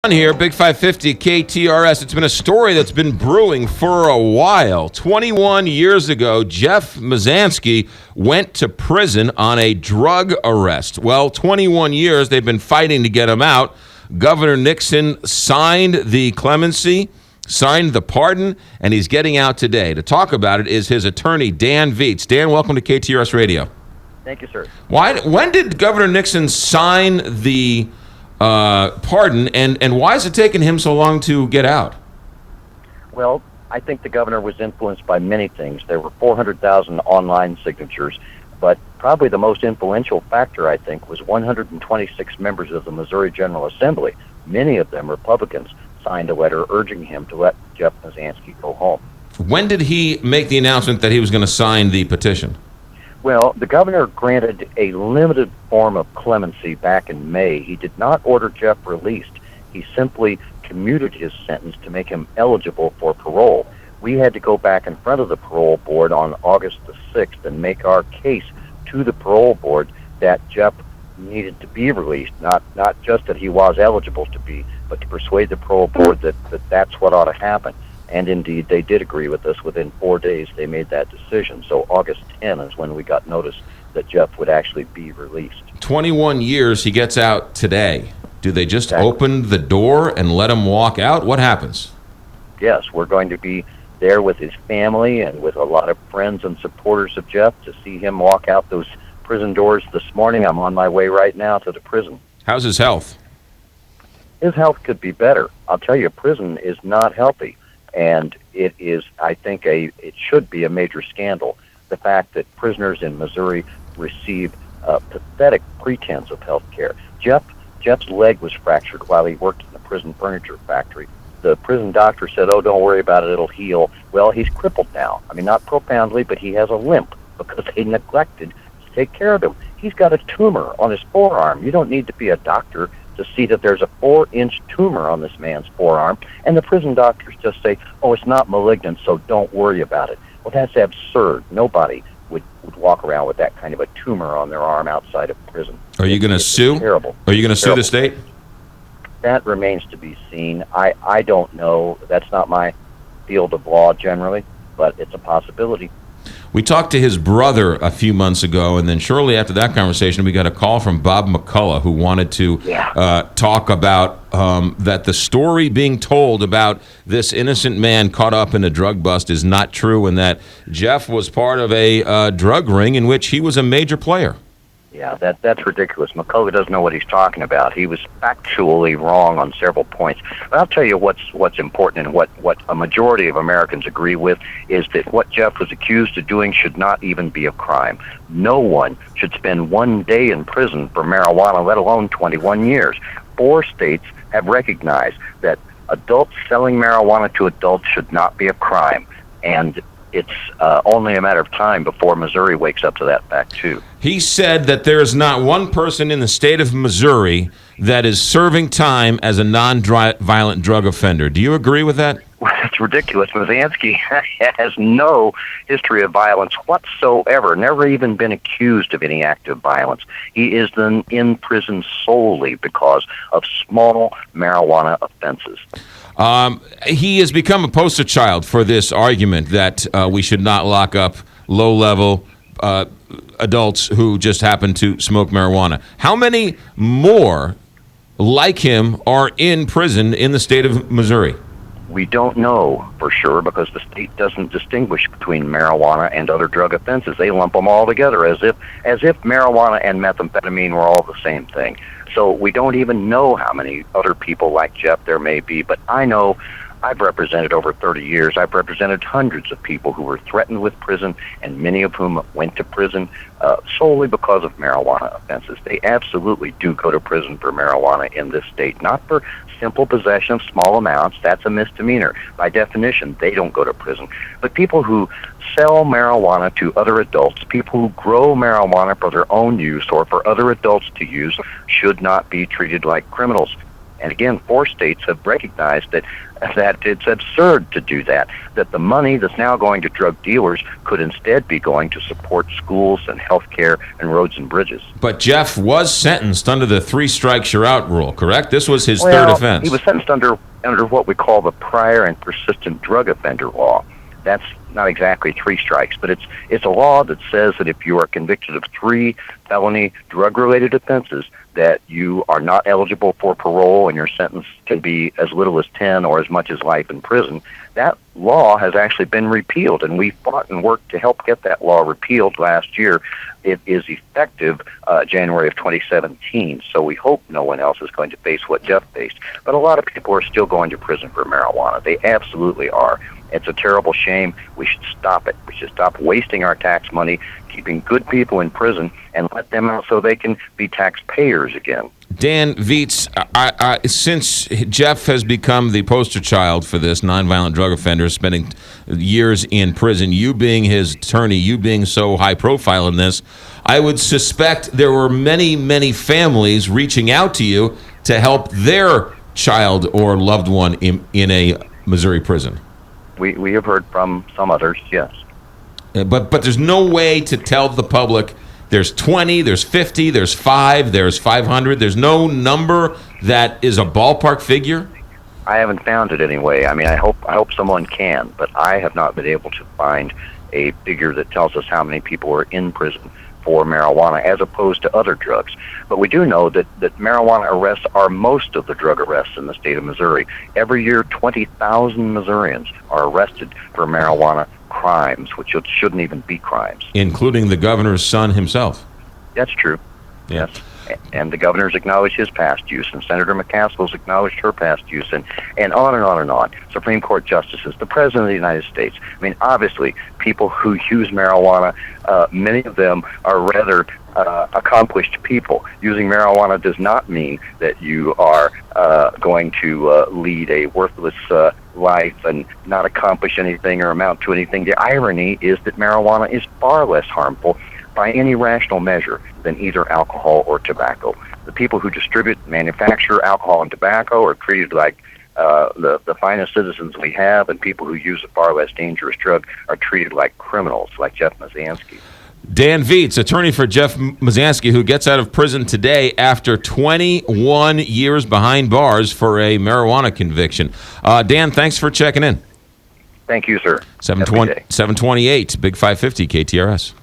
On here, Big 550 KTRS. It's been a story that's been brewing for a while. 21 years ago, Jeff Mizanskey went to prison on a drug arrest. Well, 21 years, they've been fighting to get him out. Governor Nixon signed the clemency, signed the pardon, and he's getting out today. To talk about it is his attorney, Dan Viets. Dan, welcome to KTRS Radio. Thank you, sir. When did Governor Nixon sign the pardon, and why is it taking him so long to get out? Well, I think the governor was influenced by many things. There were 400,000 online signatures, but probably the most influential factor, I think, was 126 members of the Missouri General Assembly, many of them Republicans, signed a letter urging him to let Jeff Mizanskey go home. When did he make the announcement that he was going to sign the petition? Well, the governor granted a limited form of clemency back in May. He did not order Jeff released. He simply commuted his sentence to make him eligible for parole. We had to go back in front of the parole board on August the 6th and make our case to the parole board that Jeff needed to be released, not just that he was eligible to be, but to persuade the parole board that that's what ought to happen. And indeed, they did agree with us. Within 4 days, they made that decision. So August 10 is when we got notice that Jeff would actually be released. 21 years, he gets out today. Do they just Exactly. open the door and let him walk out? What happens? Yes, we're going to be there with his family and with a lot of friends and supporters of Jeff to see him walk out those prison doors this morning. I'm on my way right now to the prison. How's his health? His health could be better. I'll tell you, prison is not healthy. And it is, I think, it should be a major scandal. The fact that prisoners in Missouri receive a pathetic pretense of health care. Jeff's leg was fractured while he worked in the prison furniture factory. The prison doctor said, "Oh, don't worry about it, it'll heal." Well, he's crippled now. I mean, not profoundly, but he has a limp because they neglected to take care of him. He's got a tumor on his forearm. You don't need to be a doctor to see that there's a 4-inch tumor on this man's forearm, and the prison doctors just say, "Oh, it's not malignant, so don't worry about it." Well, that's absurd. Nobody would walk around with that kind of a tumor on their arm outside of prison. Are you going to sue? Terrible. Are you going to sue the state? That remains to be seen. I don't know. That's not my field of law generally, but it's a possibility. We talked to his brother a few months ago, and then shortly after that conversation, we got a call from Bob McCullough, who wanted to talk about that the story being told about this innocent man caught up in a drug bust is not true, and that Jeff was part of a drug ring in which he was a major player. Yeah, that's ridiculous. McCullough doesn't know what he's talking about. He was factually wrong on several points. But I'll tell you what's important and what a majority of Americans agree with is that what Jeff was accused of doing should not even be a crime. No one should spend 1 day in prison for marijuana, let alone 21 years. 4 states have recognized that adults selling marijuana to adults should not be a crime. And it's only a matter of time before Missouri wakes up to that fact, too. He said that there is not one person in the state of Missouri that is serving time as a non-violent drug offender. Do you agree with that? Well, that's ridiculous. Mizanskey has no history of violence whatsoever, never even been accused of any act of violence. He is then in prison solely because of small marijuana offenses. He has become a poster child for this argument that we should not lock up low-level adults who just happen to smoke marijuana. How many more like him are in prison in the state of Missouri? We don't know for sure because the state doesn't distinguish between marijuana and other drug offenses. They lump them all together as if marijuana and methamphetamine were all the same thing. So we don't even know how many other people like Jeff there may be, but I know I've represented over 30 years. I've represented hundreds of people who were threatened with prison, and many of whom went to prison solely because of marijuana offenses. They absolutely do go to prison for marijuana in this state, not for simple possession of small amounts. That's a misdemeanor. By definition, they don't go to prison. But people who sell marijuana to other adults, people who grow marijuana for their own use or for other adults to use, should not be treated like criminals. And again, 4 states have recognized that it's absurd to do that, that the money that's now going to drug dealers could instead be going to support schools and health care and roads and bridges. But Jeff was sentenced under the 3 strikes you're out rule, correct? This was his third offense. He was sentenced under what we call the prior and persistent drug offender law. That's not exactly 3 strikes, but it's a law that says that if you are convicted of 3 felony drug-related offenses, that you are not eligible for parole and your sentence can be as little as 10 or as much as life in prison. That law has actually been repealed, and we fought and worked to help get that law repealed last year. It is effective January of 2017, so we hope no one else is going to face what Jeff faced. But a lot of people are still going to prison for marijuana. They absolutely are. It's a terrible shame. We should stop it. We should stop wasting our tax money, keeping good people in prison, and let them out so they can be taxpayers again. Dan Viets, since Jeff has become the poster child for this nonviolent drug offender, spending years in prison, you being his attorney, you being so high profile in this, I would suspect there were many, many families reaching out to you to help their child or loved one in a Missouri prison. We have heard from some others, yes. But there's no way to tell the public there's 20, there's 50, there's 5, there's 500. There's no number that is a ballpark figure? I haven't found it anyway. I mean, I hope someone can, but I have not been able to find a figure that tells us how many people are in prison for marijuana as opposed to other drugs. But we do know that marijuana arrests are most of the drug arrests in the state of Missouri. Every year, 20,000 Missourians are arrested for marijuana crimes, which shouldn't even be crimes. Including the governor's son himself. That's true. Yeah. Yes. And the governor's acknowledged his past use, and Senator McCaskill's acknowledged her past use, and on and on and on. Supreme Court justices, the President of the United States. I mean, obviously, people who use marijuana, many of them are rather accomplished people. Using marijuana does not mean that you are going to lead a worthless life and not accomplish anything or amount to anything. The irony is that marijuana is far less harmful by any rational measure than either alcohol or tobacco. The people who distribute, manufacture alcohol and tobacco are treated like the finest citizens we have, and people who use a far less dangerous drug are treated like criminals, like Jeff Mizanskey. Dan Viets, attorney for Jeff Mizanskey, who gets out of prison today after 21 years behind bars for a marijuana conviction. Dan, thanks for checking in. Thank you, sir. 728, Big 550, KTRS.